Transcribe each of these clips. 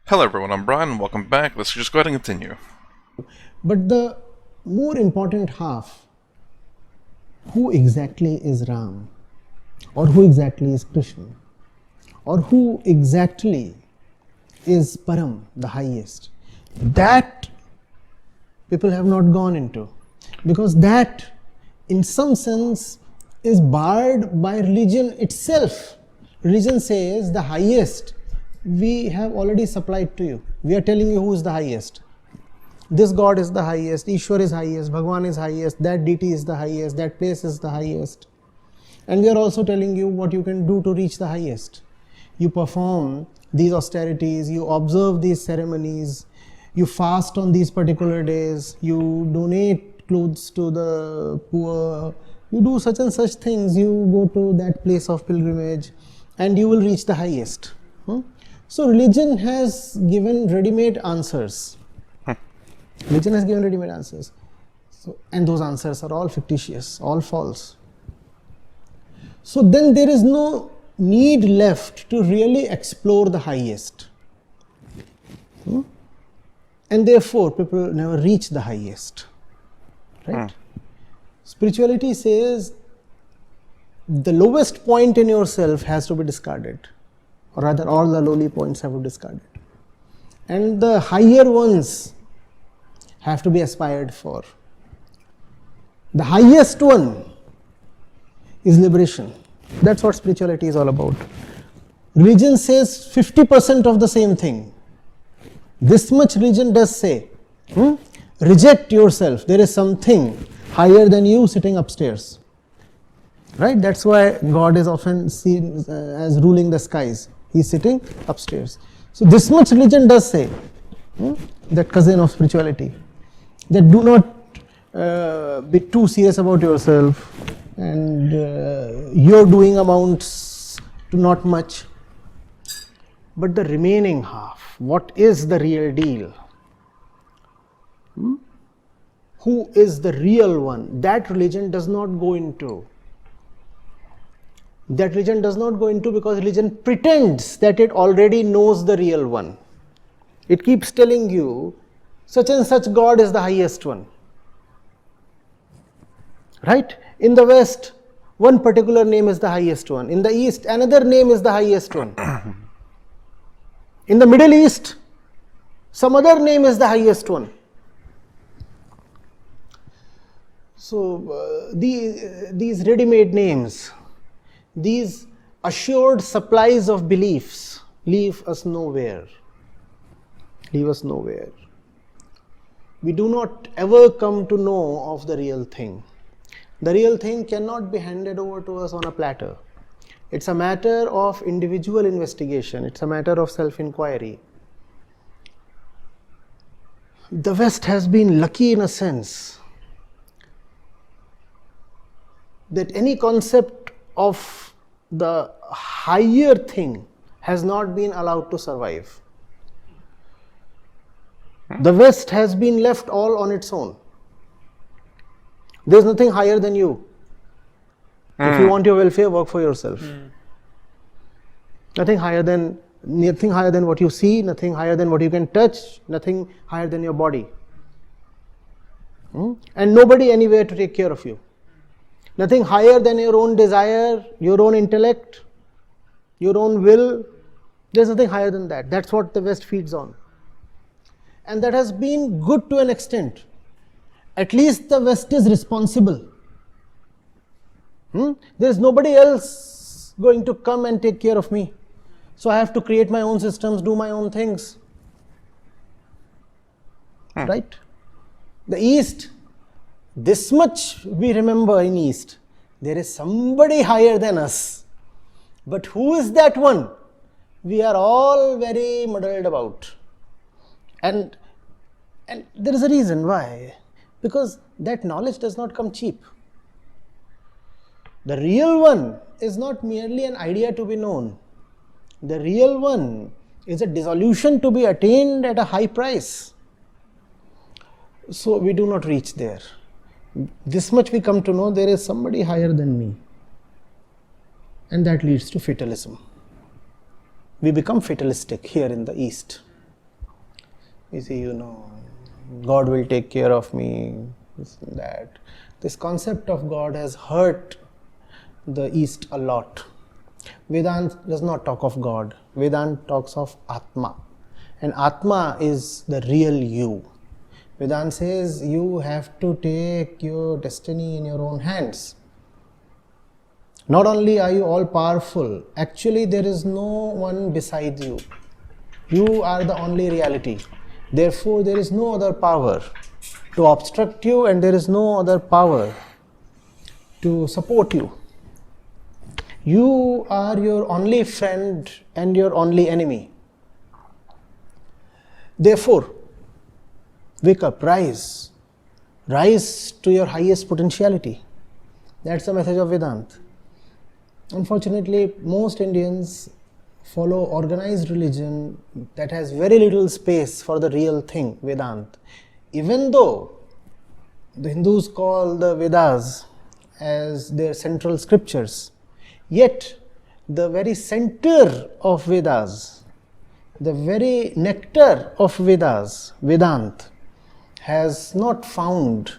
Hello everyone, I'm Brian and welcome back. Let's just go ahead and continue. But the more important half, who exactly is Ram? Or who exactly is Krishna? Or who exactly is Param, the highest? That people have not gone into. Because that, in some sense, is barred by religion itself. Religion says the highest we have already supplied to you. We are telling you who is the highest. This God is the highest, Ishwar is highest, Bhagwan is highest, that deity is the highest, that place is the highest. And we are also telling you what you can do to reach the highest. You perform these austerities, you observe these ceremonies, you fast on these particular days, you donate clothes to the poor, you do such and such things, you go to that place of pilgrimage, and you will reach the highest. So religion has given ready-made answers. Religion has given ready-made answers. And those answers are all fictitious, all false. So then there is no need left to really explore the highest. And therefore people never reach the highest. Right? Spirituality says the lowest point in yourself has to be discarded. Or rather all the lowly points have to be discarded. And the higher ones have to be aspired for. The highest one is liberation. That's what spirituality is all about. Religion says 50% of the same thing. This much religion does say, reject yourself. There is something higher than you sitting upstairs. Right? That's why God is often seen as ruling the skies. He's sitting upstairs. So this much religion does say, that cousin of spirituality, that do not be too serious about yourself and your doing amounts to not much. But the remaining half, what is the real deal? Who is the real one? That religion does not go into. That religion does not go into because religion pretends that it already knows the real one. It keeps telling you, such and such God is the highest one. Right? In the West, one particular name is the highest one. In the East, another name is the highest one. In the Middle East, some other name is the highest one. So these ready-made names, these assured supplies of beliefs leave us nowhere. Leave us nowhere. We do not ever come to know of the real thing. The real thing cannot be handed over to us on a platter. It's a matter of individual investigation. It's a matter of self-inquiry. The West has been lucky in a sense that any concept of the higher thing has not been allowed to survive. The West has been left all on its own. There is nothing higher than you. If you want your welfare, work for yourself. Nothing higher than what you see, nothing higher than what you can touch, nothing higher than your body. And nobody anywhere to take care of you. Nothing higher than your own desire, your own intellect, your own will. There's nothing higher than that. That's what the West feeds on. And that has been good to an extent. At least the West is responsible. There is nobody else going to come and take care of me. So I have to create my own systems, do my own things. Right? The East, this much we remember in East. There is somebody higher than us. But who is that one? We are all very muddled about. And there is a reason why. Because that knowledge does not come cheap. The real one is not merely an idea to be known. The real one is a dissolution to be attained at a high price. So we do not reach there. This much we come to know there is somebody higher than me. And that leads to fatalism. We become fatalistic here in the East. You see, God will take care of me, this and that. This concept of God has hurt the East a lot. Vedanta does not talk of God. Vedanta talks of Atma. And Atma is the real you. Vedanta says you have to take your destiny in your own hands. Not only are you all powerful, actually there is no one beside you. You are the only reality. Therefore, there is no other power to obstruct you, and there is no other power to support you. You are your only friend and your only enemy. Therefore, wake up, rise. Rise to your highest potentiality. That's the message of Vedanta. Unfortunately, most Indians follow organized religion that has very little space for the real thing, Vedanta. Even though the Hindus call the Vedas as their central scriptures, yet the very center of Vedas, the very nectar of Vedas, Vedanta, has not found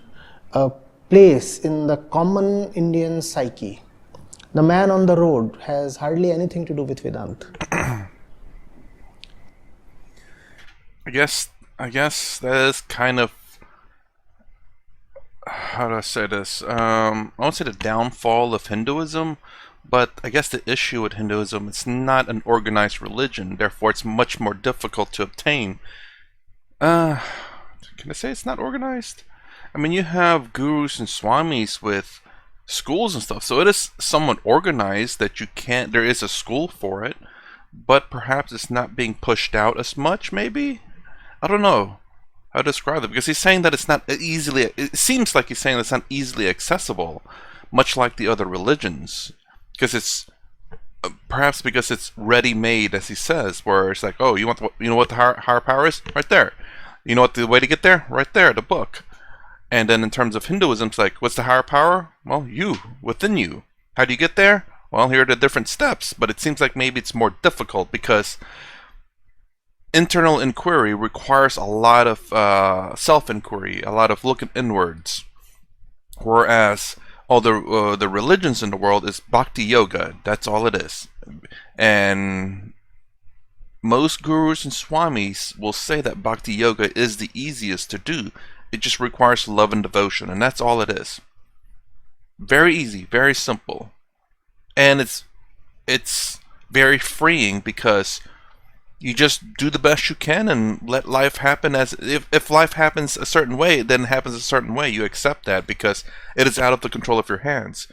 a place in the common Indian psyche. The man on the road has hardly anything to do with Vedanta. I guess that is kind of, how do I say this? I won't say the downfall of Hinduism, but I guess the issue with Hinduism, it's not an organized religion, therefore it's much more difficult to obtain. Can I say it's not organized? I mean, you have gurus and swamis with schools and stuff, so it is somewhat organized that there is a school for it, but perhaps it's not being pushed out as much, maybe? I don't know how to describe it, because he's saying that it's not easily, it seems like he's saying it's not easily accessible, much like the other religions, because it's, perhaps because it's ready-made, as he says, where it's like, oh, you know what the higher power is? Right there. You know what the way to get there? Right there, the book. And then in terms of Hinduism, it's like, what's the higher power? Well, you, within you. How do you get there? Well, here are the different steps, but it seems like maybe it's more difficult because internal inquiry requires a lot of self-inquiry, a lot of looking inwards. Whereas all the religions in the world is bhakti yoga. That's all it is. And most gurus and swamis will say that bhakti yoga is the easiest to do. It just requires love and devotion, and that's all it is. Very easy, very simple. And it's very freeing because you just do the best you can and let life happen as if life happens a certain way, then it happens a certain way. You accept that because it is out of the control of your hands.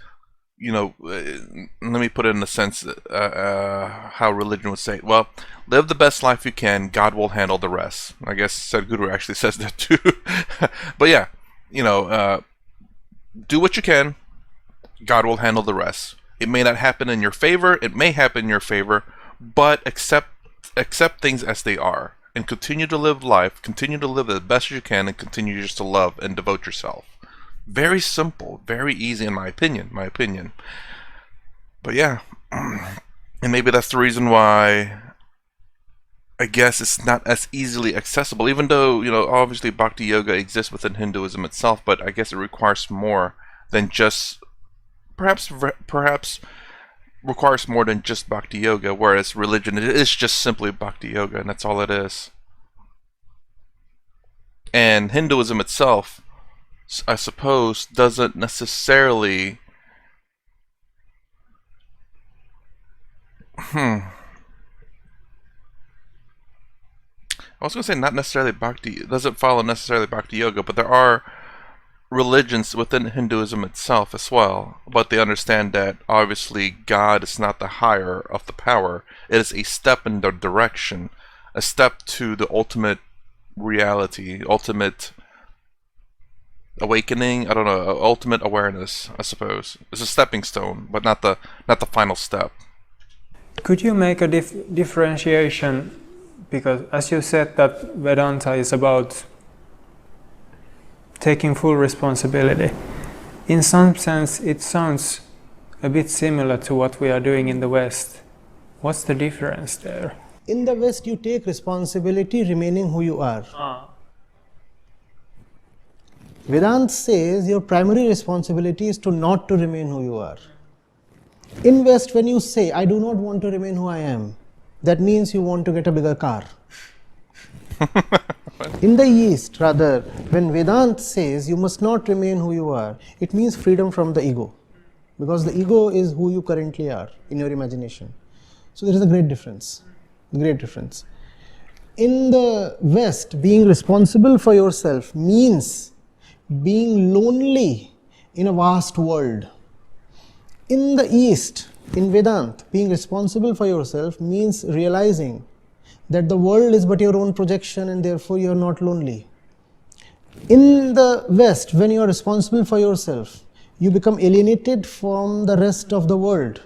You know, let me put it in the sense how religion would say, well, live the best life you can, God will handle the rest. I guess Sadhguru actually says that too. But yeah, you know, do what you can, God will handle the rest. It may not happen in your favor, it may happen in your favor, but accept things as they are and continue to live life, continue to live the best you can, and continue just to love and devote yourself. Very simple, very easy in my opinion. But yeah, and maybe that's the reason why I guess it's not as easily accessible, even though, you know, obviously bhakti yoga exists within Hinduism itself, but I guess it requires more than just, perhaps requires more than just bhakti yoga, whereas religion, it is just simply bhakti yoga, and that's all it is. And Hinduism itself, I suppose, doesn't necessarily I was going to say not necessarily bhakti, it doesn't follow necessarily bhakti yoga, but there are religions within Hinduism itself as well, but they understand that obviously God is not the higher of the power. It is a step in the direction, a step to the ultimate reality, ultimate awakening, I don't know, ultimate awareness, I suppose. It's a stepping stone, but not the final step. Could you make a differentiation, because as you said that Vedanta is about taking full responsibility. In some sense it sounds a bit similar to what we are doing in the West. What's the difference there? In the West, you take responsibility remaining who you are. Vedanta says your primary responsibility is to not to remain who you are. In West, when you say, I do not want to remain who I am, that means you want to get a bigger car. In the East, rather, when Vedanta says you must not remain who you are, it means freedom from the ego. Because the ego is who you currently are in your imagination. So there is a great difference. Great difference. In the West, being responsible for yourself means being lonely in a vast world. In the East, in Vedanta, being responsible for yourself means realizing that the world is but your own projection and therefore you are not lonely. In the West, when you are responsible for yourself, you become alienated from the rest of the world.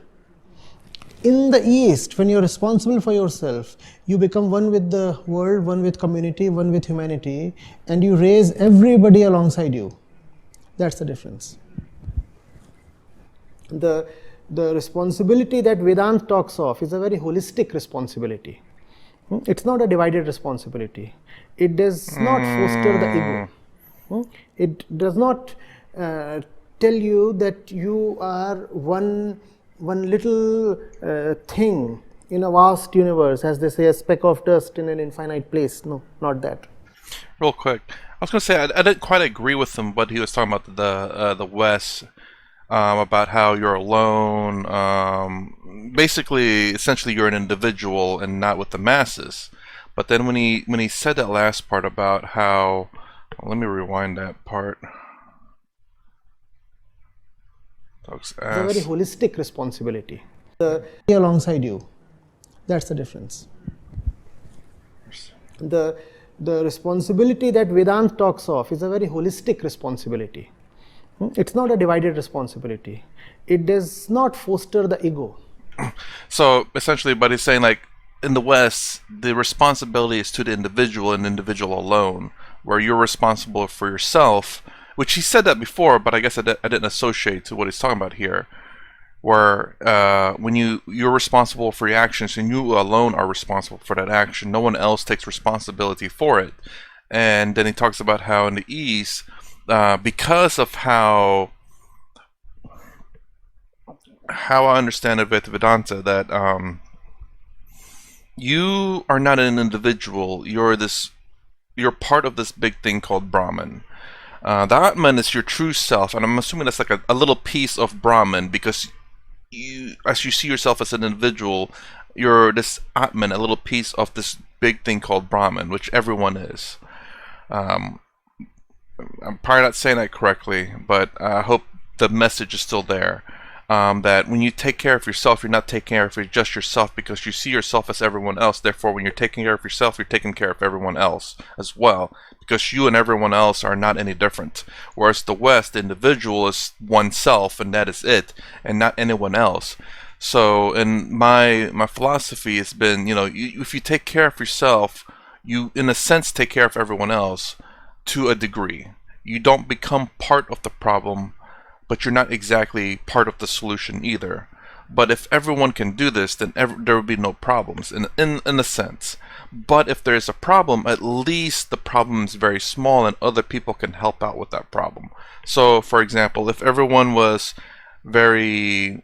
In the East, when you are responsible for yourself, you become one with the world, one with community, one with humanity, and you raise everybody alongside you. That's the difference. The responsibility that Vedanta talks of is a very holistic responsibility. It's not a divided responsibility. It does not foster the ego. It does not tell you that you are one little thing in a vast universe, as they say, a speck of dust in an infinite place. No, not that. Real quick, I was going to say I didn't quite agree with him, but he was talking about the West, about how you're alone. Basically, essentially, you're an individual and not with the masses. But then when he said that last part about how, let me rewind that part. It's a very holistic responsibility. Alongside you. That's the difference. The responsibility that Vedanta talks of is a very holistic responsibility. It's not a divided responsibility. It does not foster the ego. So essentially, but he's saying, like, in the West, the responsibility is to the individual and individual alone, where you're responsible for yourself, which he said that before, but I guess I didn't associate to what he's talking about here, where when you're responsible for your actions and you alone are responsible for that action, no one else takes responsibility for it. And then he talks about how in the East, because of how I understand Advaita Vedanta, that you are not an individual. You're part of this big thing called Brahman. The Atman is your true self, and I'm assuming that's like a little piece of Brahman, because as you see yourself as an individual, you're this Atman, a little piece of this big thing called Brahman, which everyone is. I'm probably not saying that correctly, but I hope the message is still there. That when you take care of yourself, you're not taking care of just yourself, because you see yourself as everyone else. Therefore, when you're taking care of yourself, you're taking care of everyone else as well, because you and everyone else are not any different. Whereas the West, the individual is oneself, and that is it, and not anyone else. So, in my philosophy has been, if you take care of yourself, you, in a sense, take care of everyone else to a degree. You don't become part of the problem, but you're not exactly part of the solution either. But if everyone can do this, then there will be no problems, in a sense. But if there's a problem, at least the problem is very small and other people can help out with that problem. So, for example, if everyone was very,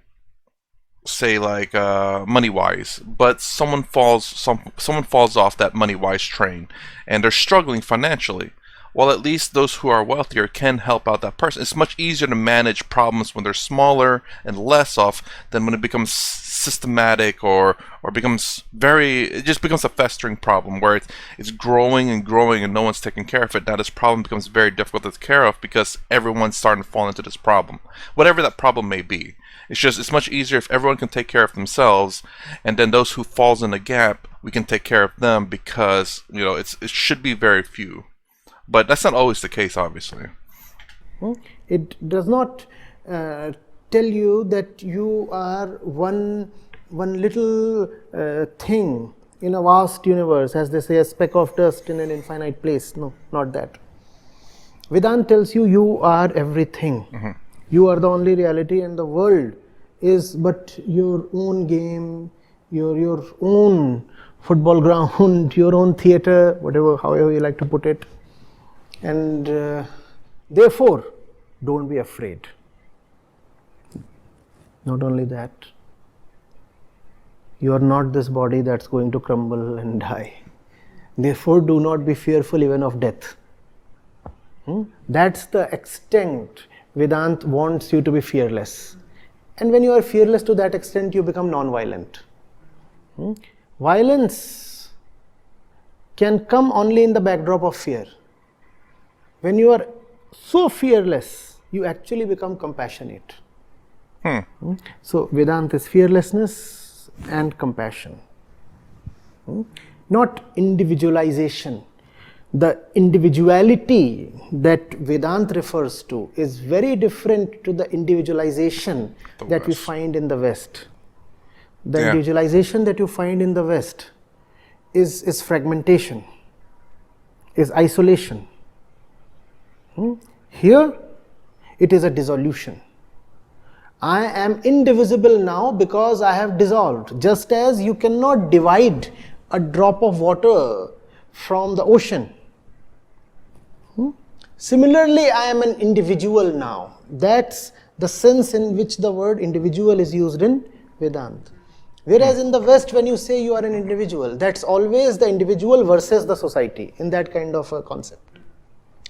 say, like money-wise, but someone falls off that money-wise train and they're struggling financially, well, at least those who are wealthier can help out that person. It's much easier to manage problems when they're smaller and less off than when it becomes systematic or becomes it just becomes a festering problem where it's growing and growing and no one's taking care of it. Now this problem becomes very difficult to take care of because everyone's starting to fall into this problem, whatever that problem may be. It's much easier if everyone can take care of themselves, and then those who falls in the gap, we can take care of them, because it should be very few. But that's not always the case, obviously. It does not tell you that you are one little thing in a vast universe, as they say, a speck of dust in an infinite place. No, not that. Vedanta tells you are everything. Mm-hmm. You are the only reality, and the world is but your own game, your own football ground, your own theater, whatever, however you like to put it. And therefore, don't be afraid. Not only that, you are not this body that's going to crumble and die. Therefore, do not be fearful even of death. That's the extent Vedanta wants you to be fearless. And when you are fearless to that extent, you become non-violent. Violence can come only in the backdrop of fear. When you are so fearless, you actually become compassionate. So Vedanta is fearlessness and compassion. Not individualization. The individuality that Vedanta refers to is very different to the individualization that we find in the West. The individualization that you find in the West is fragmentation, is isolation. Here, it is a dissolution. I am indivisible now because I have dissolved. Just as you cannot divide a drop of water from the ocean. Similarly, I am an individual now. That's the sense in which the word individual is used in Vedanta. Whereas in the West, when you say you are an individual, that's always the individual versus the society in that kind of a concept.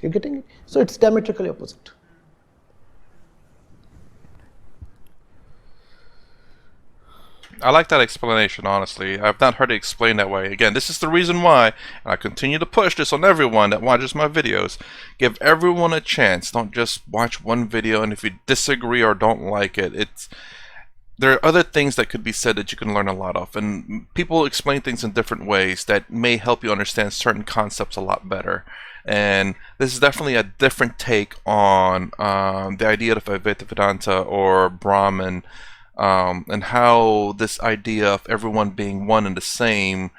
You getting it? So it's diametrically opposite. I like that explanation, honestly. I've not heard it explained that way. Again, this is the reason why, and I continue to push this on everyone that watches my videos. Give everyone a chance. Don't just watch one video, and if you disagree or don't like it, there are other things that could be said that you can learn a lot of. And people explain things in different ways that may help you understand certain concepts a lot better. And this is definitely a different take on the idea of Advaita Vedanta or Brahman, and how this idea of everyone being one and the same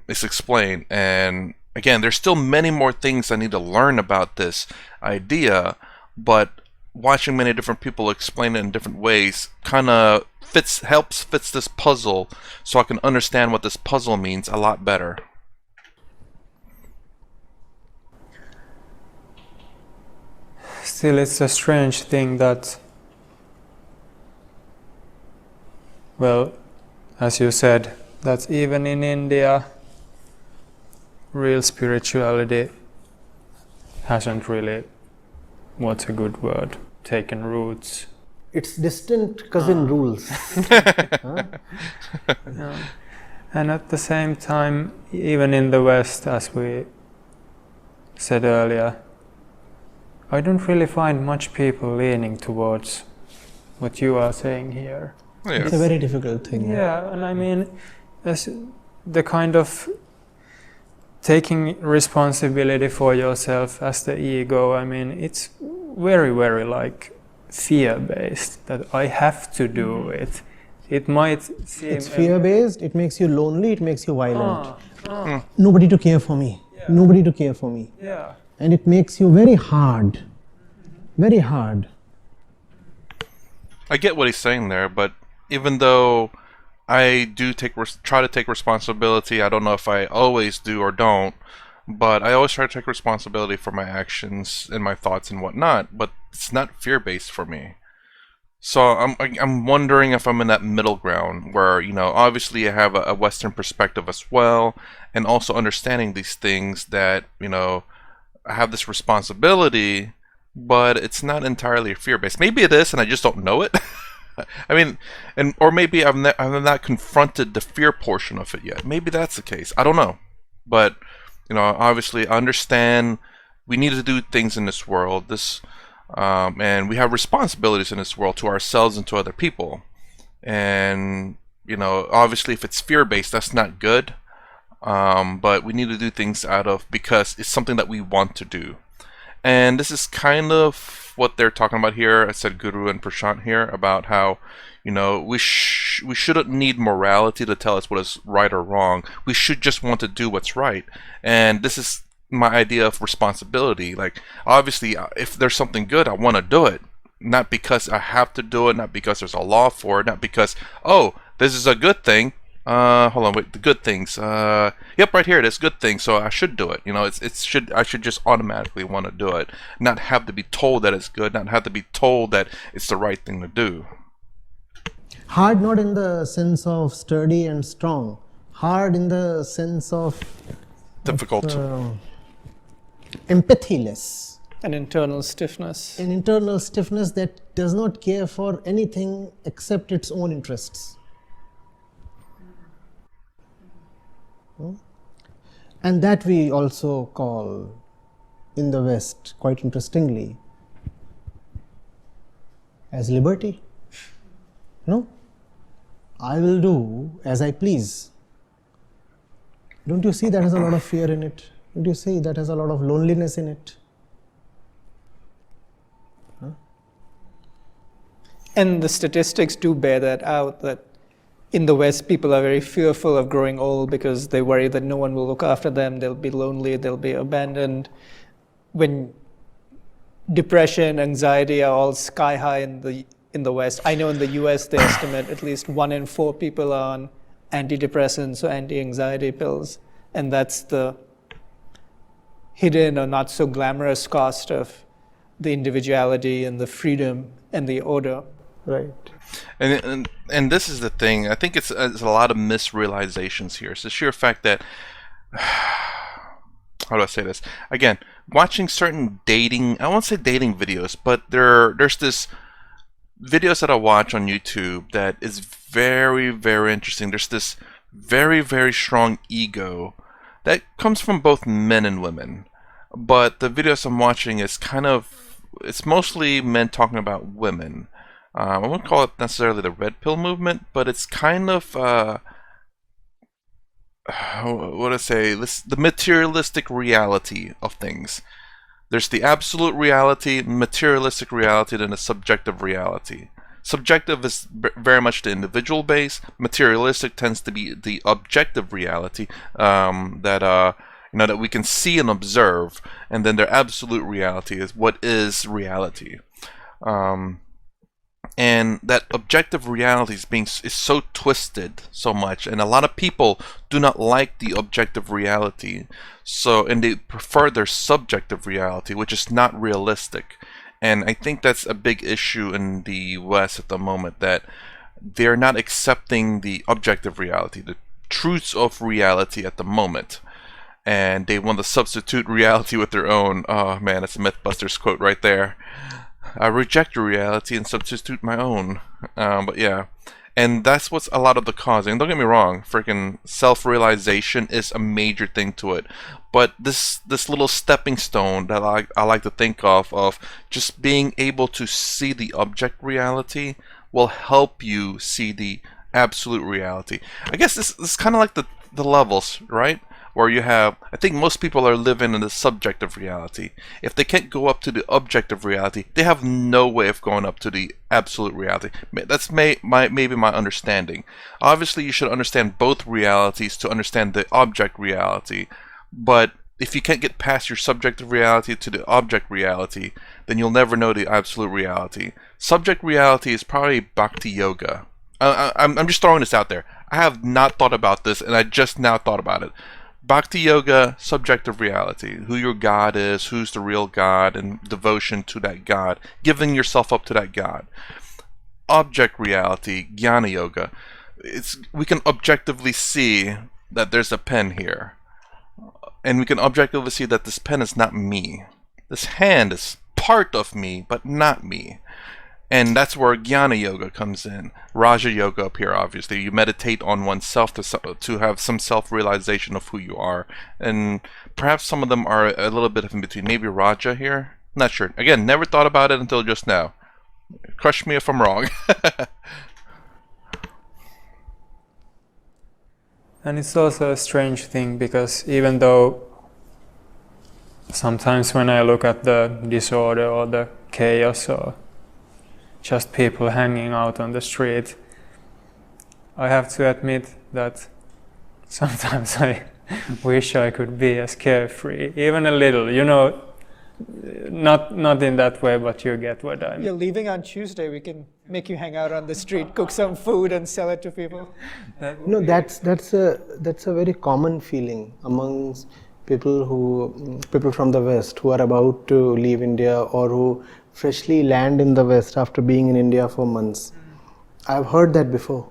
is explained. And again, there's still many more things I need to learn about this idea, but watching many different people explain it in different ways kind of fits this puzzle, so I can understand what this puzzle means a lot better. Still, it's a strange thing that, well, as you said, that even in India, real spirituality hasn't really, what's a good word, taken roots. It's distant cousin rules. Yeah. And at the same time, even in the West, as we said earlier, I don't really find much people leaning towards what you are saying here. Yeah. It's a very difficult thing. Yeah, and I mean, as the kind of taking responsibility for yourself as the ego, I mean, it's very, very like fear-based, that I have to do it. It might seem... It's fear-based, it makes you lonely, it makes you violent. Nobody to care for me. Yeah. Nobody to care for me. Yeah. And it makes you very hard. Very hard. I get what he's saying there, but even though I do try to take responsibility, I don't know if I always do or don't, but I always try to take responsibility for my actions and my thoughts and whatnot, but it's not fear-based for me. So I'm wondering if I'm in that middle ground where, you know, obviously I have a Western perspective as well, and also understanding these things that, you know, I have this responsibility, but it's not entirely fear-based. Maybe it is, and I just don't know it. I mean, or maybe I've not confronted the fear portion of it yet. Maybe that's the case. I don't know. But, you know, obviously I understand we need to do things in this world. And we have responsibilities in this world to ourselves and to other people. And, you know, obviously if it's fear-based, that's not good. But we need to do things because it's something that we want to do. And this is kind of what they're talking about here. I said Guru and Prashant here about how, you know, we shouldn't need morality to tell us what is right or wrong. We should just want to do what's right. And this is my idea of responsibility. Like, obviously, if there's something good, I want to do it. Not because I have to do it, not because there's a law for it, not because, oh, this is a good thing, Hold on, wait. The good things. Yep, right here it is. Good things. So I should do it. You know, I should just automatically want to do it, not have to be told that it's good, not have to be told that it's the right thing to do. Hard not in the sense of sturdy and strong. Hard in the sense of Difficult. empathyless. An internal stiffness. An internal stiffness that does not care for anything except its own interests. And that we also call, in the West, quite interestingly, as liberty. No? I will do as I please. Don't you see that has a lot of fear in it? Don't you see that has a lot of loneliness in it? And the statistics do bear that out, that in the West, people are very fearful of growing old because they worry that no one will look after them, they'll be lonely, they'll be abandoned. When depression, anxiety are all sky high in the West. I know in the US, they estimate at least 1 in 4 people are on antidepressants or anti-anxiety pills. And that's the hidden or not so glamorous cost of the individuality and the freedom and the order. Right. And this is the thing. I think it's a lot of misrealizations here. It's the sheer fact that how do I say this? Again, watching certain dating, I won't say dating videos, but there's this videos that I watch on YouTube that is very, very interesting. There's this very, very strong ego that comes from both men and women. But the videos I'm watching is it's mostly men talking about women. I wouldn't call it necessarily the red pill movement, but it's kind of what do I say? The materialistic reality of things. There's the absolute reality, materialistic reality, then the subjective reality. Subjective is very much the individual base. Materialistic tends to be the objective reality that we can see and observe, and then their absolute reality is what is reality. And that objective reality is so twisted so much, and a lot of people do not like the objective reality, and they prefer their subjective reality, which is not realistic. And I think that's a big issue in the West at the moment, that they're not accepting the objective reality, the truths of reality at the moment, and they want to substitute reality with their own. Oh man, it's a Mythbusters quote right there. I reject your reality and substitute my own. But yeah, and that's what's a lot of the causing. Don't get me wrong, freaking self-realization is a major thing to it. But this little stepping stone that I like to think of just being able to see the object reality will help you see the absolute reality. I guess this is kind of like the levels, right? Where you have, I think most people are living in the subjective reality. If they can't go up to the objective reality, they have no way of going up to the absolute reality. That's maybe my understanding. Obviously, you should understand both realities to understand the object reality. But if you can't get past your subjective reality to the object reality, then you'll never know the absolute reality. Subject reality is probably bhakti yoga. I'm just throwing this out there. I have not thought about this, and I just now thought about it. Bhakti yoga, subjective reality, who your God is, who's the real God, and devotion to that God, giving yourself up to that God. Object reality, jnana yoga, we can objectively see that there's a pen here, and we can objectively see that this pen is not me. This hand is part of me, but not me. And that's where Jnana Yoga comes in. Raja Yoga up here, obviously. You meditate on oneself to have some self-realization of who you are. And perhaps some of them are a little bit in between. Maybe Raja here? Not sure. Again, never thought about it until just now. Crush me if I'm wrong. And it's also a strange thing, because even though sometimes when I look at the disorder or the chaos or just people hanging out on the street, I have to admit that sometimes I wish I could be as carefree, even a little. Not in that way, but you get what I mean. You're leaving on Tuesday. We can make you hang out on the street, cook some food, and sell it to people. No, that's a very common feeling amongst people from the West who are about to leave India or who freshly land in the West after being in India for months. I've heard that before.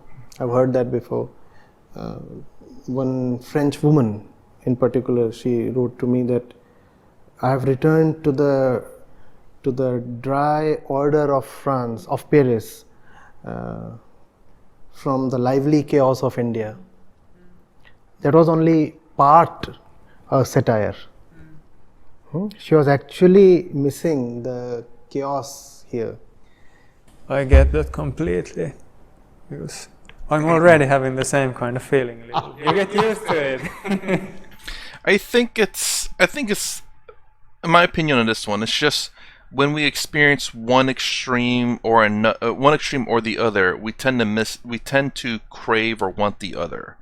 One French woman in particular, she wrote to me that I have returned to the dry order of France, of Paris, from the lively chaos of India. That was only part satire. She was actually missing the chaos here. I get that completely, because I'm already having the same kind of feeling. You get used to it. I think it's, in my opinion on this one, it's just when we experience one extreme or the other, we tend to crave or want the other.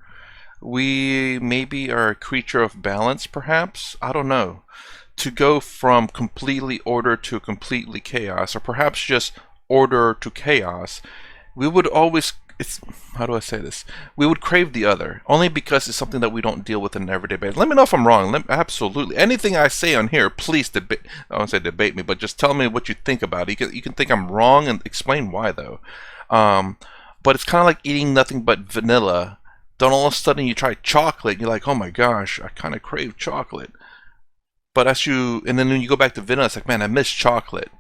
We maybe are a creature of balance, perhaps. I don't know. To go from completely order to completely chaos, or perhaps just order to chaos, we would always, how do I say this? We would crave the other, only because it's something that we don't deal with in an everyday basis. Let me know if I'm wrong. Absolutely. Anything I say on here, please debate. I won't say debate me, but just tell me what you think about it. You can think I'm wrong and explain why, though. But it's kind of like eating nothing but vanilla. Then all of a sudden you try chocolate, and you're like, oh my gosh, I kind of crave chocolate. But and then when you go back to vanilla, it's like, man, I miss chocolate.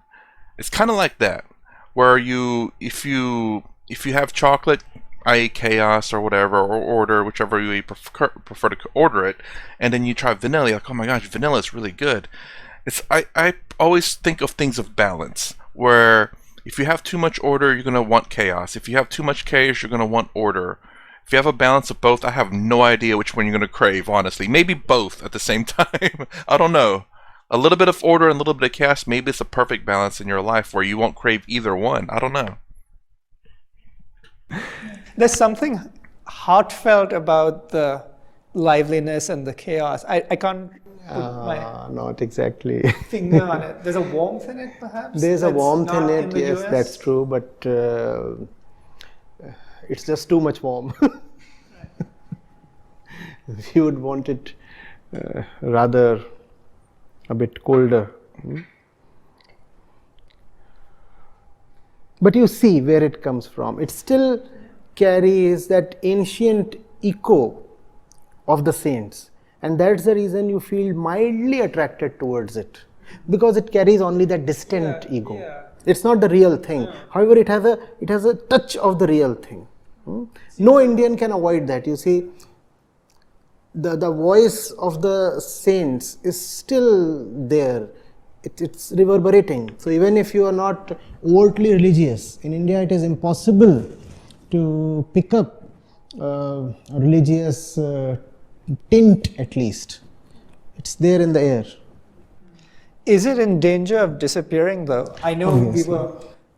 It's kind of like that, where if you have chocolate, i.e. chaos or whatever, or order, whichever you prefer to order it, and then you try vanilla, you're like, oh my gosh, vanilla is really good. I always think of things of balance, where if you have too much order, you're going to want chaos. If you have too much chaos, you're going to want order. If you have a balance of both, I have no idea which one you're going to crave, honestly. Maybe both at the same time. I don't know. A little bit of order and a little bit of chaos, maybe it's a perfect balance in your life where you won't crave either one. I don't know. There's something heartfelt about the liveliness and the chaos. I can't put my Not exactly. finger on it. There's a warmth in it, perhaps? There's a that's warmth in not it, the yes, US? that's true, but it's just too much warm. You would want it rather a bit colder. But you see where it comes from. It still carries that ancient echo of the saints, and that's the reason you feel mildly attracted towards it, because it carries only that distant ego. It's not the real thing. However, it has a touch of the real thing. No Indian can avoid that. You see, the voice of the saints is still there. It's reverberating. So even if you are not overtly religious, in India it is impossible to pick up a religious tint, at least. It's there in the air. Is it in danger of disappearing, though? I know we Obviously. were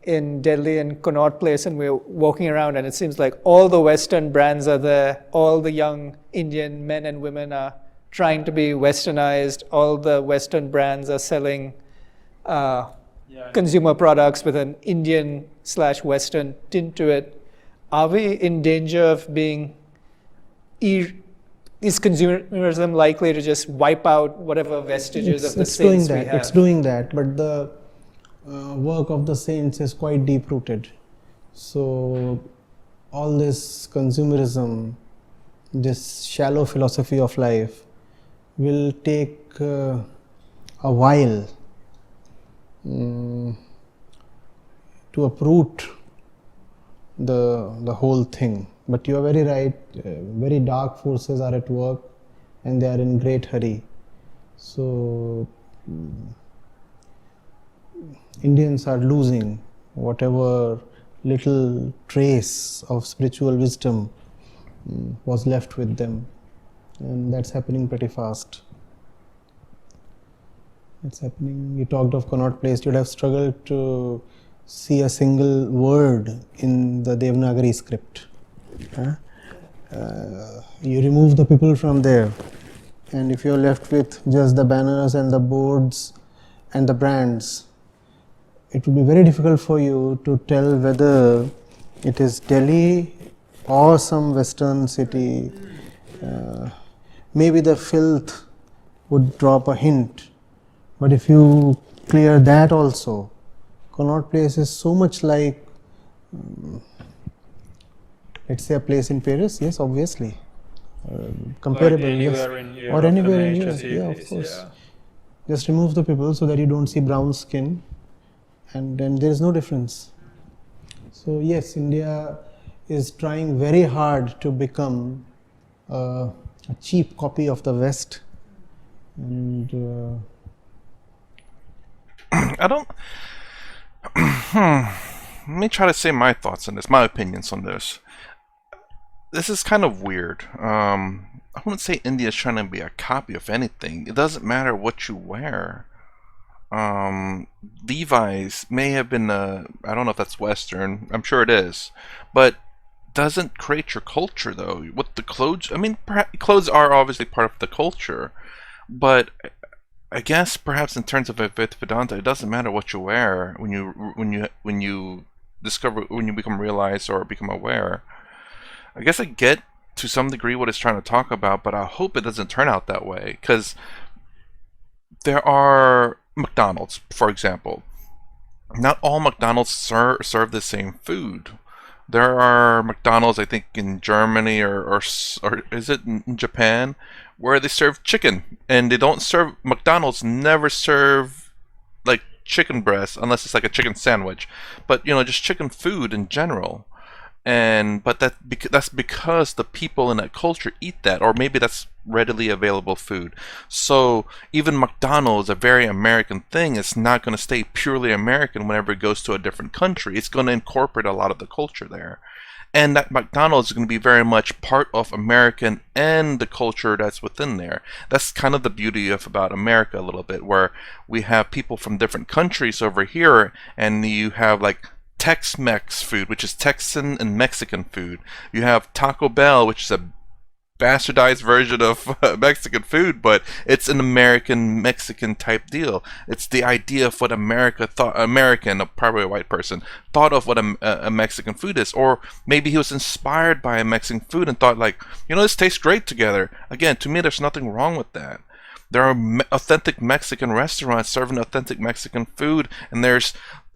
in Delhi and Connaught Place, and we were walking around, and it seems like all the Western brands are there. All the young Indian men and women are trying to be Westernized. All the Western brands are selling consumer products with an Indian/Western tint to it. Are we in danger of being? Is consumerism likely to just wipe out whatever vestiges of the saints we have? It's doing that, but the work of the saints is quite deep-rooted. So all this consumerism, this shallow philosophy of life will take a while to uproot the whole thing. But you are very right, very dark forces are at work and they are in great hurry. So Indians are losing whatever little trace of spiritual wisdom was left with them, and that's happening pretty fast. It's happening. You talked of Connaught Place. You'd have struggled to see a single word in the Devanagari script. You remove the people from there, and if you're left with just the banners and the boards and the brands, it would be very difficult for you to tell whether it is Delhi or some western city. Maybe the filth would drop a hint, but if you clear that also, Connaught Place is so much like, let's say, a place in Paris. Yes, obviously, comparable. Anywhere Yes, in or Europe, anywhere the in major US. Yeah, of cities, course. yeah. Just remove the people so that you don't see brown skin, and then there is no difference. So yes, India is trying very hard to become a cheap copy of the West, and I don't. Let me try to say my thoughts on this, my opinions on this. This is kind of weird. I wouldn't say India is trying to be a copy of anything. It doesn't matter what you wear. Levi's may have been I don't know if that's Western. I'm sure it is, but doesn't create your culture though. What the clothes? I mean, clothes are obviously part of the culture, but I guess perhaps in terms of Advaita Vedanta, it doesn't matter what you wear when you discover when you become realized or become aware. I guess I get to some degree what it's trying to talk about, but I hope it doesn't turn out that way because there are McDonald's, for example. Not all McDonald's serve the same food. There are McDonald's, I think, in Germany or is it in Japan, where they serve chicken, and they don't serve. McDonald's never serve like chicken breast unless it's like a chicken sandwich, but just chicken food in general. And but that's because the people in that culture eat that, or maybe that's readily available food. So even McDonald's, a very American thing, it's not going to stay purely American whenever it goes to a different country. It's going to incorporate a lot of the culture there, and that McDonald's is going to be very much part of American and the culture that's within there. That's kind of the beauty of about America a little bit, where we have people from different countries over here, and you have like Tex-Mex food, which is Texan and Mexican food. You have Taco Bell, which is a bastardized version of Mexican food, but it's an American Mexican type deal. It's the idea of what American, probably a white person, thought of what a Mexican food is. Or maybe he was inspired by a Mexican food and thought like, this tastes great together. Again, to me, there's nothing wrong with that. There are authentic Mexican restaurants serving authentic Mexican food,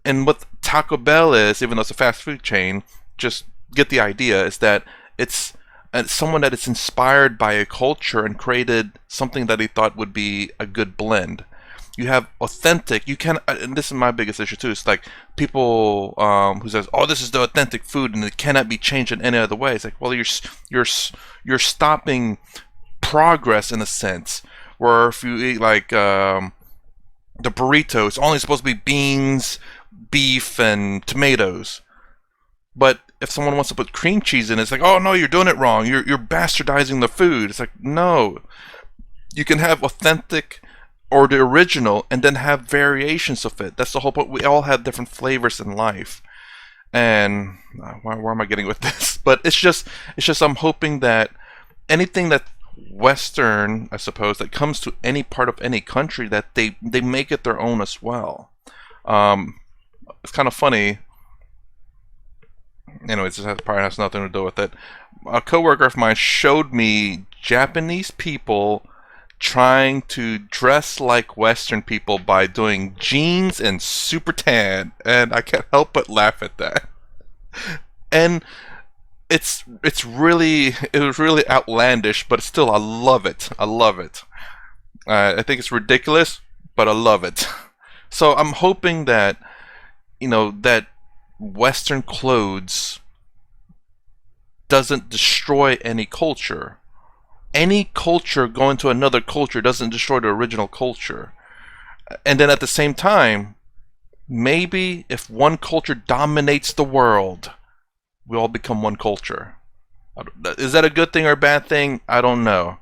and what Taco Bell is, even though it's a fast food chain, just get the idea, is that it's someone that is inspired by a culture and created something that he thought would be a good blend. You have authentic. You can, and this is my biggest issue too. It's like people who says, "Oh, this is the authentic food, and it cannot be changed in any other way." It's like, well, you're stopping progress in a sense. Where if you eat like the burrito, it's only supposed to be beans, beef, and tomatoes. But if someone wants to put cream cheese in, it's like, oh no, you're doing it wrong. You're bastardizing the food. It's like, no, you can have authentic or the original, and then have variations of it. That's the whole point. We all have different flavors in life. And where am I getting with this? But it's just I'm hoping that anything that Western, I suppose, that comes to any part of any country, that they make it their own as well. It's kind of funny. Anyways, this probably has nothing to do with it. A coworker of mine showed me Japanese people trying to dress like Western people by doing jeans and super tan, and I can't help but laugh at that. And it was really outlandish, but still, I love it. I think it's ridiculous, but I love it. So I'm hoping that that Western clothes doesn't destroy any culture. Any culture going to another culture doesn't destroy the original culture. And then at the same time, maybe if one culture dominates the world, we all become one culture. Is that a good thing or a bad thing? I don't know.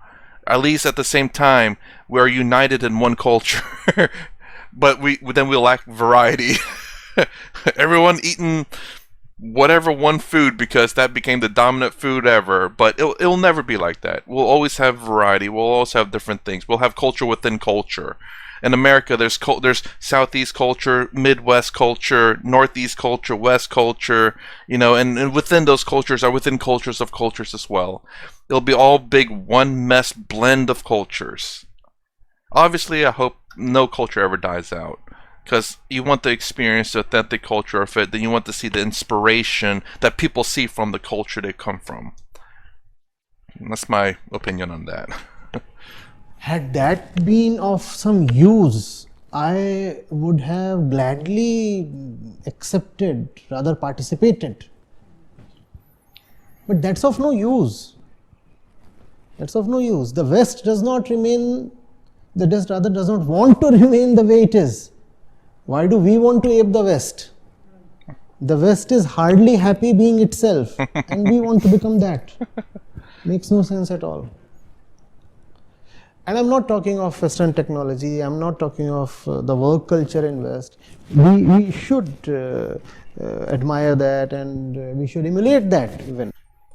At least at the same time, we are united in one culture. But then we'll lack variety. Everyone eating whatever one food because that became the dominant food ever. But it'll never be like that. We'll always have variety. We'll always have different things. We'll have culture within culture. In America, there's Southeast culture, Midwest culture, Northeast culture, West culture, and within those cultures are within cultures of cultures as well. It'll be all big one mess blend of cultures. Obviously, I hope no culture ever dies out, because you want to experience the authentic culture of it. Then you want to see the inspiration that people see from the culture they come from. And that's my opinion on that. Had that been of some use, I would have gladly accepted, rather participated. But that's of no use. That's of no use. The West does not remain, the West rather does not want to remain the way it is. Why do we want to ape the West? The West is hardly happy being itself, and we want to become that. Makes no sense at all. And I'm not talking of Western technology, I'm not talking of the work culture in West. We should admire that, and we should emulate that even.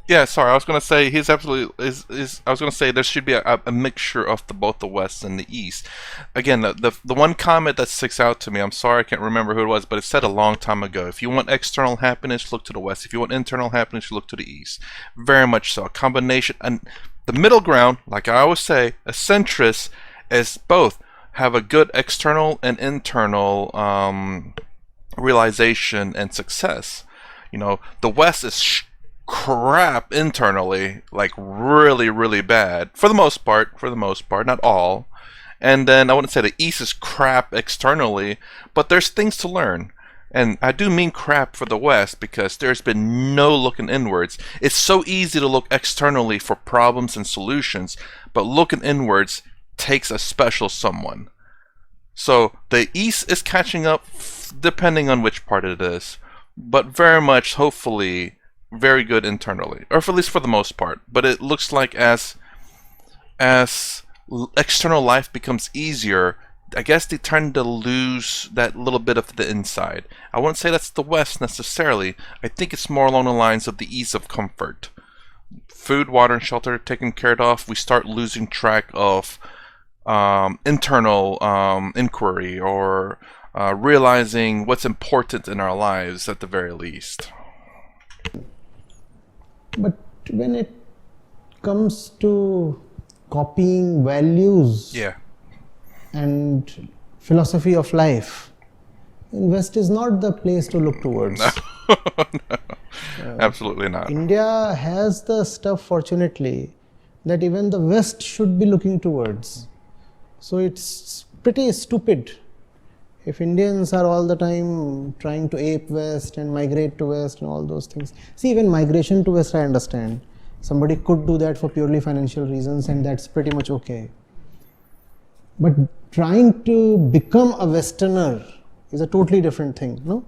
Yeah, sorry, I was going to say he's absolutely I was going to say there should be a mixture of both the West and the East. Again, the one comment that sticks out to me, I'm sorry I can't remember who it was, but it said a long time ago, if you want external happiness, look to the West. If you want internal happiness, look to the East. Very much so. A combination, and the middle ground, like I always say, a centrist is both have a good external and internal realization and success. The West is crap internally, like really, really bad. For the most part, not all. And then I wouldn't say the East is crap externally, but there's things to learn. And I do mean crap for the West because there's been no looking inwards. It's so easy to look externally for problems and solutions, but looking inwards takes a special someone. So the East is catching up depending on which part it is, but very much, hopefully, very good internally, or at least for the most part. But it looks like as external life becomes easier, I guess they tend to lose that little bit of the inside. I wouldn't say that's the West necessarily. I think it's more along the lines of the ease of comfort. Food, water, and shelter taken care of, we start losing track of internal inquiry or realizing what's important in our lives at the very least. But when it comes to copying values, Yeah. and philosophy of life, West is not the place to look towards. No, absolutely not. India has the stuff, fortunately, that even the West should be looking towards. So it's pretty stupid if Indians are all the time trying to ape West and migrate to West and all those things. See, even migration to West, I understand. Somebody could do that for purely financial reasons, and that's pretty much okay. But trying to become a Westerner is a totally different thing, no?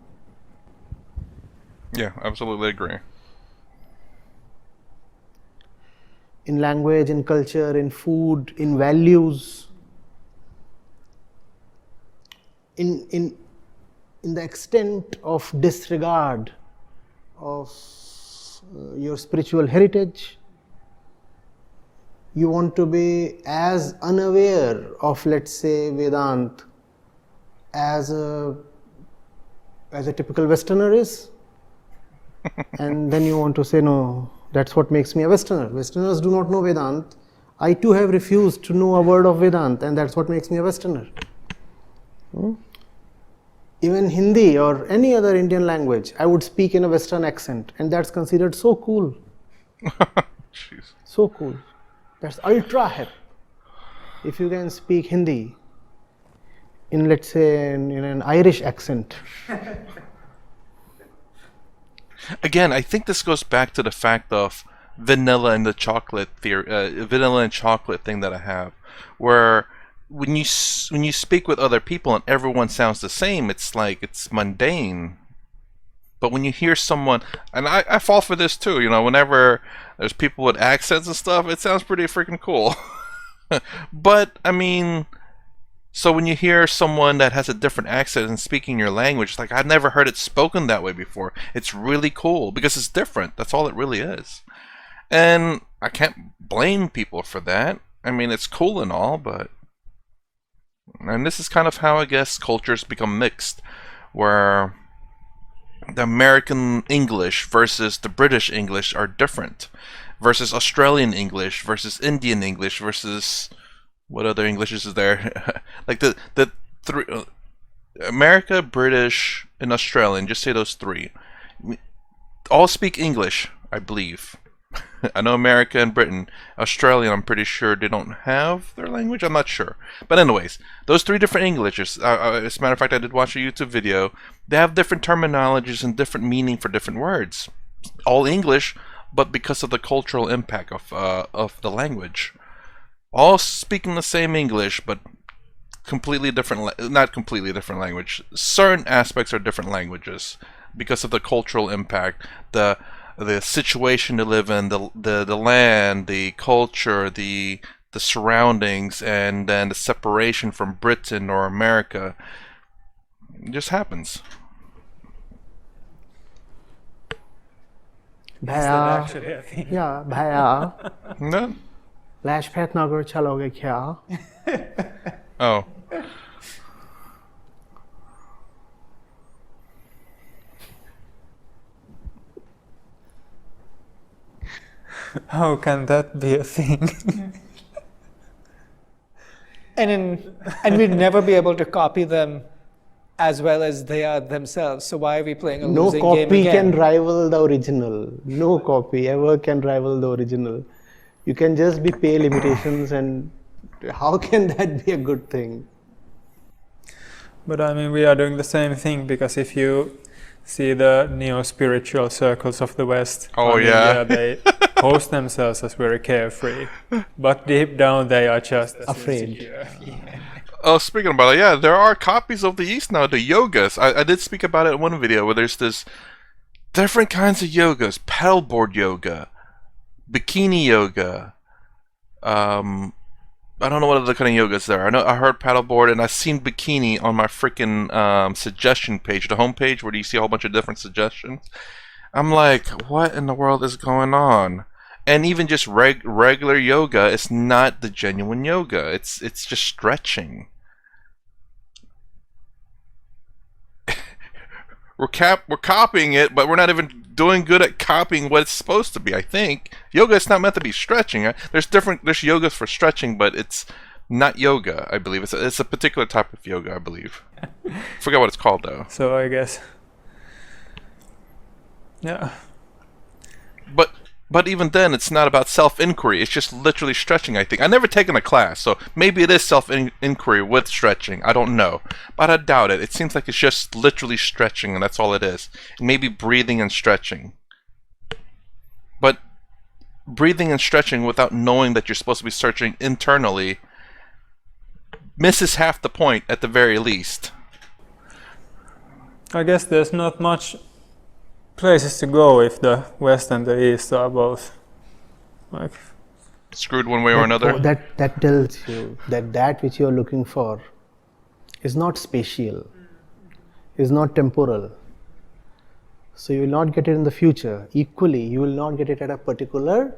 Yeah, absolutely agree. In language, in culture, in food, in values, in the extent of disregard of your spiritual heritage. You want to be as unaware of, let's say, Vedanta as a typical Westerner is, and then you want to say, no, that's what makes me a Westerner. Westerners do not know Vedanta. I too have refused to know a word of Vedanta, and that's what makes me a Westerner. Even Hindi or any other Indian language, I would speak in a Western accent, and that's considered so cool. Jeez. So cool. That's ultra hip. If you can speak Hindi in, let's say, in an Irish accent. Again, I think this goes back to the fact of vanilla and the chocolate theory, vanilla and chocolate thing that I have, where when you speak with other people and everyone sounds the same, it's like it's mundane. But when you hear someone, and I fall for this too, whenever there's people with accents and stuff, it sounds pretty freaking cool. But I mean, So when you hear someone that has a different accent and speaking your language, it's like I've never heard it spoken that way before. It's really cool because it's different. That's all it really is. And I can't blame people for that. I mean, it's cool and all, but... And this is kind of how, I guess, cultures become mixed, where the American English versus the British English are different, versus Australian English versus Indian English versus... What other Englishes is there? Like the three... America, British, and Australian, just say those three. All speak English, I believe. I know America and Britain. Australian, I'm pretty sure they don't have their language. I'm not sure. But anyways, those three different Englishes, as a matter of fact, I did watch a YouTube video. They have different terminologies and different meaning for different words. All English, but because of the cultural impact of the language. All speaking the same English, but completely different, not completely different language. Certain aspects are different languages because of the cultural impact, the situation to live in, the land, the culture, the surroundings, and then the separation from Britain or America. It just happens. Bhaiya, Actually, I think. yeah, bhaiya, No? lash pet nagar chaloge kya? Oh. How can that be a thing? And we'd never be able to copy them as well as they are themselves. So why are we playing a No losing game copy again? can rival the original. No copy ever can rival the original. You can just be pale imitations, and how can that be a good thing? But I mean, we are doing the same thing, because if you see the neo-spiritual circles of the West, Oh, I mean, yeah. they post themselves as very carefree, but deep down they are just as Afraid. insecure. Yeah. Oh, speaking about it, yeah, there are copies of the East now, the yogas. I did speak about it in one video where there's this different kinds of yogas, paddleboard yoga, bikini yoga. I don't know what other kind of yogas there are. I heard paddleboard and I've seen bikini on my freaking suggestion page, the homepage where you see a whole bunch of different suggestions. I'm like, what in the world is going on? And even just regular yoga is not the genuine yoga. It's just stretching. We're copying it, but we're not even doing good at copying what it's supposed to be. I think yoga is not meant to be stretching. There's yogas for stretching, but it's not yoga. I believe it's a particular type of yoga. I believe. Forget what it's called though. So I guess, yeah. But even then, it's not about self-inquiry. It's just literally stretching, I think. I've never taken a class, so maybe it is self-inquiry with stretching. I don't know. But I doubt it. It seems like it's just literally stretching, and that's all it is. Maybe breathing and stretching. But breathing and stretching without knowing that you're supposed to be stretching internally misses half the point at the very least. I guess there's not much places to go if the West and the East are both like Screwed one way or another. That tells you that which you are looking for is not spatial, is not temporal. So you will not get it in the future. Equally, you will not get it at a particular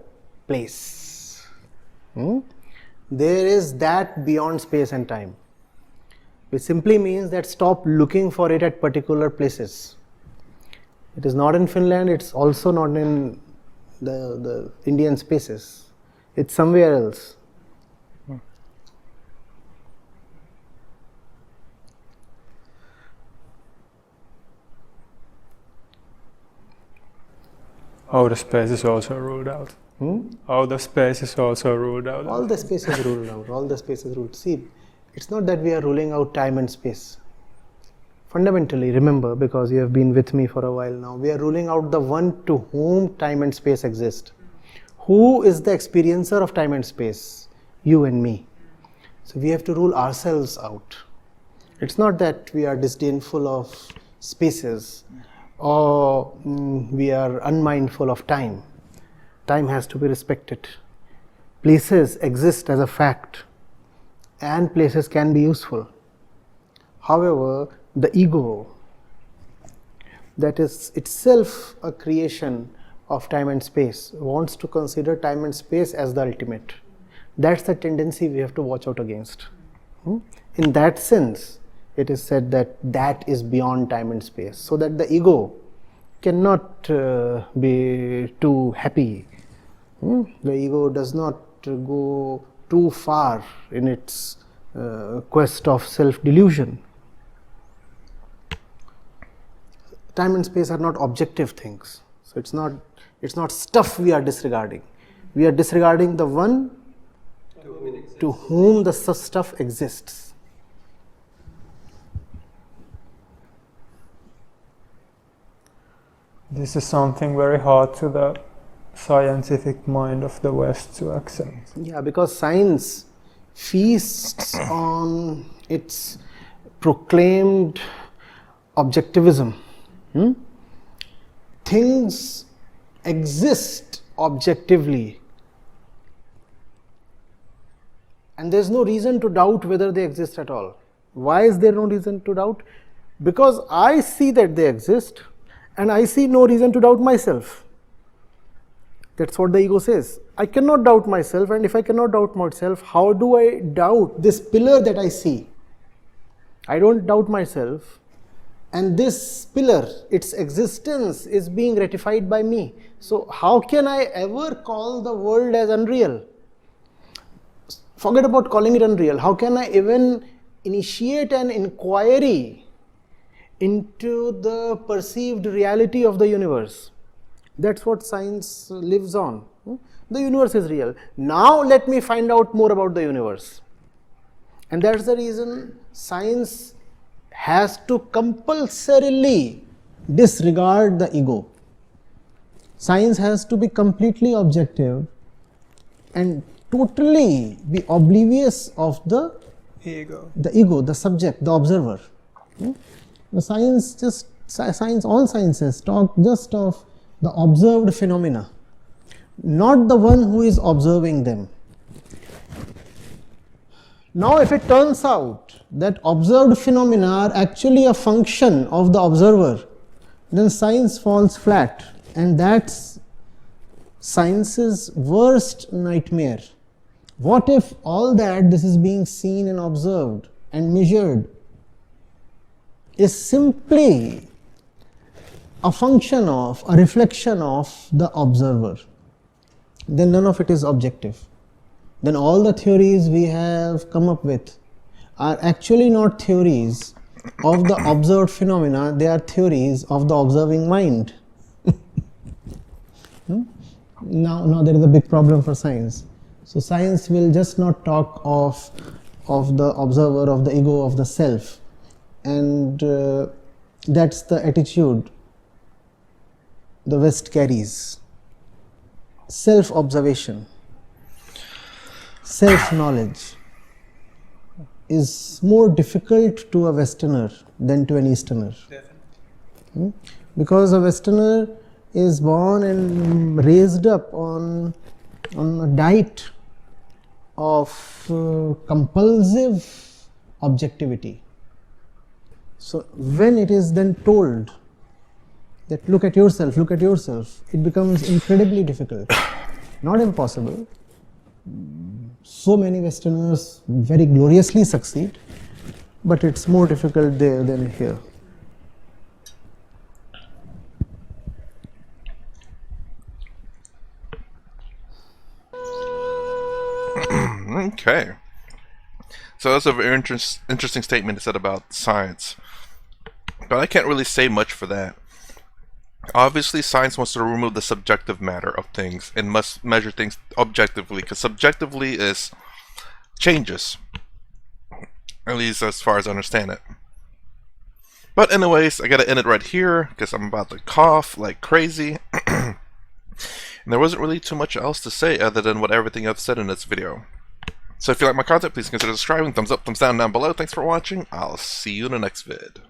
place. There is that beyond space and time, which simply means that stop looking for it at particular places. It is not in Finland, it's also not in the Indian spaces. It's somewhere else. outer space is also ruled out. Outer space is also ruled out. All the space is ruled out. All the space is ruled. See, it's not that we are ruling out time and space. Fundamentally, remember, because you have been with me for a while now, we are ruling out the one to whom time and space exist. Who is the experiencer of time and space? You and me. So we have to rule ourselves out. It's not that we are disdainful of spaces or we are unmindful of time. Time has to be respected. Places exist as a fact. and places can be useful. However, the ego, that is itself a creation of time and space, wants to consider time and space as the ultimate. That's the tendency we have to watch out against. In that sense, it is said that that is beyond time and space, so that the ego cannot be too happy. The ego does not go too far in its quest of self-delusion. Time and space are not objective things, so it's not stuff we are disregarding. We are disregarding the one to whom the stuff exists. This is something very hard to the scientific mind of the West to accept. Yeah, because science feasts on its proclaimed objectivism. Things exist objectively, and there's no reason to doubt whether they exist at all. Why is there no reason to doubt? Because I see that they exist, and I see no reason to doubt myself. That's what the ego says. I cannot doubt myself, and if I cannot doubt myself, how do I doubt this pillar that I see? I don't doubt myself, and this pillar, its existence is being ratified by me. So how can I ever call the world as unreal? Forget about calling it unreal. How can I even initiate an inquiry into the perceived reality of the universe? That's what science lives on. The universe is real. Now let me find out more about the universe. And that's the reason science has to compulsorily disregard the ego. Science has to be completely objective and totally be oblivious of the ego, the subject, the observer. The all sciences talk just of the observed phenomena, not the one who is observing them. Now, if it turns out that observed phenomena are actually a function of the observer, then science falls flat, and that's science's worst nightmare. What if all that this is being seen and observed and measured is simply a function of, a reflection of the observer? Then none of it is objective. Then all the theories we have come up with are actually not theories of the observed phenomena, they are theories of the observing mind. Now there is a big problem for science. So science will just not talk of the observer, of the ego, of the self, and that's the attitude the West carries. Self-observation, self-knowledge is more difficult to a Westerner than to an Easterner. Because a Westerner is born and raised up on a diet of compulsive objectivity. So when it is then told that look at yourself, it becomes incredibly difficult. Not impossible. So many Westerners very gloriously succeed, but it's more difficult there than here. Okay. So that's a very interesting statement it said about science. But I can't really say much for that. Obviously, science wants to remove the subjective matter of things and must measure things objectively, because subjectively is changes. At least as far as I understand it. But anyways, I gotta end it right here, because I'm about to cough like crazy. And there wasn't really too much else to say other than what everything I've said in this video. So if you like my content, please consider subscribing, thumbs up, thumbs down below. Thanks for watching. I'll see you in the next vid.